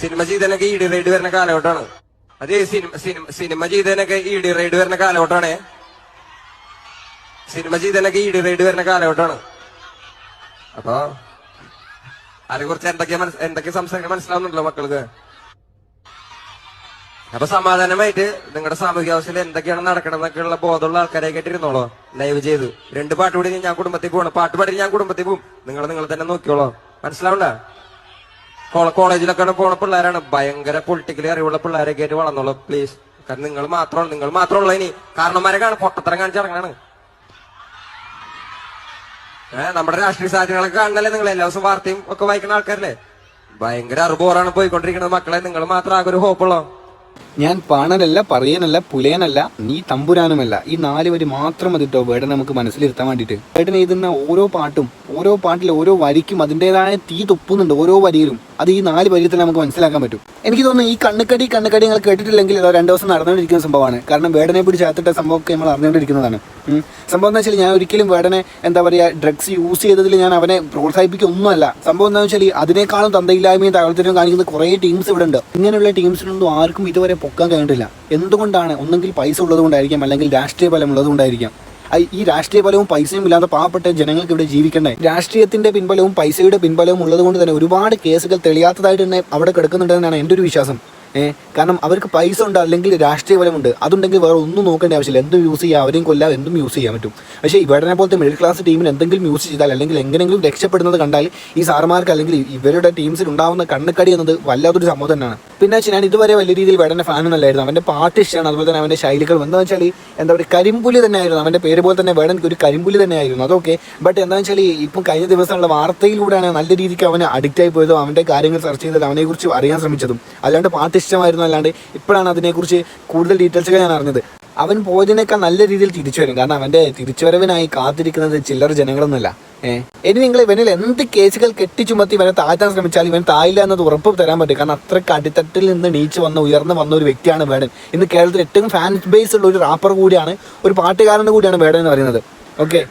Cinema ചെയ്തതിനൊക്കെ E D ride വരുന്ന കാലഘട്ടമാണ്. അത് സിനിമ ചെയ്തതിനൊക്കെ ഇ ഡി റൈഡ് വരുന്ന കാലഘട്ടമാണ്. സിനിമ ചെയ്തതിനൊക്കെ ഇ ഡി റൈഡ് വരുന്ന കാലഘട്ടമാണ്. അപ്പൊ അതിനെ കുറിച്ച് എന്തൊക്കെ സംസാരിക്കാൻ മനസ്സിലാവുന്നുണ്ടല്ലോ മക്കൾക്ക്. അപ്പൊ സമാധാനമായിട്ട് നിങ്ങളുടെ സാമൂഹ്യ അവസ്ഥയിൽ എന്തൊക്കെയാണ് നടക്കണമെന്നൊക്കെയുള്ള ബോധമുള്ള ആൾക്കാരെ കേട്ടിരുന്നോളോ. ലൈവ് ചെയ്ത് 2 പാട്ട് പാടി ഞാൻ കുടുംബത്തിൽ പോകണം. പാട്ട് പാടി ഞാൻ കുടുംബത്തിൽ പോകും. നിങ്ങൾ തന്നെ നോക്കിയോളോ. മനസ്സിലാവണ്ട? കോളേജിലൊക്കെ പോണ പിള്ളേരാണ്. ഭയങ്കര പൊളിറ്റിക്കലി അറിവുള്ള പിള്ളേരൊക്കെ ആയിട്ട് വളർന്നോളൂ പ്ലീസ്. കാരണം നിങ്ങൾ മാത്രമുള്ള ഇനി കാരണന്മാരെ കാണും പൊട്ടത്തരം കാണിച്ചിറങ്ങാണ്. നമ്മുടെ രാഷ്ട്രീയ സാഹചര്യങ്ങളൊക്കെ കാണണല്ലേ നിങ്ങൾ. എല്ലാ ദിവസവും വാർത്തയും ഒക്കെ വായിക്കുന്ന ആൾക്കാരല്ലേ. ഭയങ്കര അറിബോറാണ് പോയിക്കൊണ്ടിരിക്കുന്നത് മക്കളെ. നിങ്ങൾ മാത്രം ആകെ ഒരു ഹോപ്പുള്ളോ. ഞാൻ പാണനല്ല, പറയനല്ല, പുലയനല്ല, നീ തമ്പുരാനുമല്ല. ഈ 4 വരി മാത്രം മതി കേട്ടോ വേടനെ നമുക്ക് മനസ്സിലിരുത്താൻ വേണ്ടിയിട്ട്. വേടൻ എഴുതുന്ന ഓരോ പാട്ടും ഓരോ പാട്ടിൽ ഓരോ വരിക്കും അതിൻ്റെതായ തീ തുപ്പുന്നുണ്ട് ഓരോ വരിയിലും. അത് ഈ 4 വരിയിൽ തന്നെ നമുക്ക് മനസ്സിലാക്കാൻ പറ്റും. എനിക്ക് തോന്നുന്നു ഈ കണ്ണുകടി നിങ്ങൾ കേട്ടിട്ടില്ലെങ്കിൽ 2 ദിവസം നടന്നുകൊണ്ടിരിക്കുന്ന സംഭവമാണ്. കാരണം വേടനെ പിടിച്ച് അകത്തിട്ട സംഭവമൊക്കെ നമ്മൾ അറിഞ്ഞുകൊണ്ടിരിക്കുന്നതാണ്. സംഭവം എന്താ വെച്ചാൽ ഞാൻ ഒരിക്കലും വേടനെ എന്താ പറയുക ഡ്രഗ്സ് യൂസ് ചെയ്തതിൽ ഞാൻ അവനെ പ്രോത്സാഹിപ്പിക്കൊന്നുമല്ല. സംഭവം എന്താണെന്ന് വെച്ചാൽ അതിനേക്കാളും തന്തയില്ലായ്മയും താഴ്ത്തലും കാണിക്കുന്ന കുറേ ടീംസ് ഇവിടെ ഉണ്ട്. ഇങ്ങനെയുള്ള ടീംസിനൊന്നും ആർക്കും ഇതുവരെ പൊക്കാൻ കഴിഞ്ഞിട്ടില്ല. എന്തുകൊണ്ടാണ്? ഒന്നെങ്കിൽ പൈസ ഉള്ളതുകൊണ്ടായിരിക്കാം, അല്ലെങ്കിൽ രാഷ്ട്രീയ ബലം ഉള്ളതുകൊണ്ടായിരിക്കാം. ഈ രാഷ്ട്രീയ ബലവും പൈസയും ഇല്ലാതെ പാവപ്പെട്ട ജനങ്ങൾക്ക് ഇവിടെ ജീവിക്കണ്ടേ? രാഷ്ട്രീയത്തിന്റെ പിൻബലവും പൈസയുടെ പിൻബലവും ഉള്ളതുകൊണ്ട് തന്നെ ഒരുപാട് കേസുകൾ തെളിയാത്തതായിട്ട് തന്നെ അവിടെ കിടക്കുന്നുണ്ടെന്നാണ് എൻ്റെ ഒരു വിശ്വാസം. കാരണം അവർക്ക് പൈസ ഉണ്ട്, അല്ലെങ്കിൽ രാഷ്ട്രീയ ബലമുണ്ട്. അതുണ്ടെങ്കിൽ വേറെ ഒന്നും നോക്കേണ്ട ആവശ്യമില്ല. എന്തും യൂസ് ചെയ്യാം, അവരെയും കൊല്ലാം, എന്തും യൂസ് ചെയ്യാൻ പറ്റും. പക്ഷേ ഇവരുടെ പോലത്തെ മിഡിൽ ക്ലാസ് ടീമിന് എന്തെങ്കിലും യൂസ് ചെയ്താൽ അല്ലെങ്കിൽ എങ്ങനെയെങ്കിലും രക്ഷപ്പെടുന്നത് കണ്ടാൽ ഈ സാർമാർക്ക് അല്ലെങ്കിൽ ഇവരുടെ ടീംസിൽ ഉണ്ടാവുന്ന കണ്ണുകടി എന്നത് വല്ലാത്തൊരു സംഭവം തന്നെയാണ്. പിന്നെ വെച്ചാൽ ഞാൻ ഇതുവരെ വലിയ രീതിയിൽ വേടൻ്റെ ഫാനൊന്നല്ലായിരുന്നു. അവൻ്റെ പാട്ട് ഇഷ്ടമാണ്, അതുപോലെ തന്നെ അവൻ്റെ ശൈലികൾ എന്താണെന്ന് വെച്ചാൽ എന്താ പറയുക കരിമ്പുലി തന്നെയായിരുന്നു. അവൻ്റെ പേര് പോലെ തന്നെ വേടൻക്ക് ഒരു കരിമ്പുലി തന്നെയായിരുന്നു. അതൊക്കെ ബട്ട് എന്താണെന്ന് വെച്ചാൽ ഇപ്പം കഴിഞ്ഞ ദിവസമുള്ള വാർത്തയിലൂടെയാണ് നല്ല രീതിക്ക് അവന് അഡിക്റ്റ് ആയി പോയതും അവൻ്റെ കാര്യങ്ങൾ സെർച്ച് ചെയ്തത് അവനെക്കുറിച്ച് അറിയാൻ ശ്രമിച്ചതും. അല്ലാണ്ട് പാട്ട് ഇഷ്ടമായിരുന്നു അല്ലാണ്ട് ഇപ്പോഴാണ് അതിനെക്കുറിച്ച് കൂടുതൽ ഡീറ്റെയിൽസൊക്കെ ഞാൻ അറിഞ്ഞത്. അവൻ പോയതിനേക്കാൾ നല്ല രീതിയിൽ തിരിച്ചു വരും. കാരണം അവൻ്റെ തിരിച്ചുവരവിനായി കാത്തിരിക്കുന്നത് ചില്ലറ ജനങ്ങളൊന്നുമല്ല. ഇനി നിങ്ങൾ ഇവനിൽ എന്ത് കേസുകൾ കെട്ടിച്ചുമത്തി ഇവനെ താഴ്ത്താൻ ശ്രമിച്ചാൽ ഇവൻ തായില്ല എന്നത് ഉറപ്പ് തരാൻ പറ്റും. കാരണം അത്രയ്ക്ക് അടിത്തട്ടിൽ നിന്ന് ഉയർന്നു വന്ന ഒരു വ്യക്തിയാണ് വേടൻ. ഇന്ന് കേരളത്തിൽ ഏറ്റവും ഫാൻ ബേസ് ഉള്ള ഒരു റാപ്പർ കൂടിയാണ്, ഒരു പാട്ടുകാരൻ്റെ കൂടിയാണ് വേടൻ എന്ന് പറയുന്നത്. ഓക്കെ.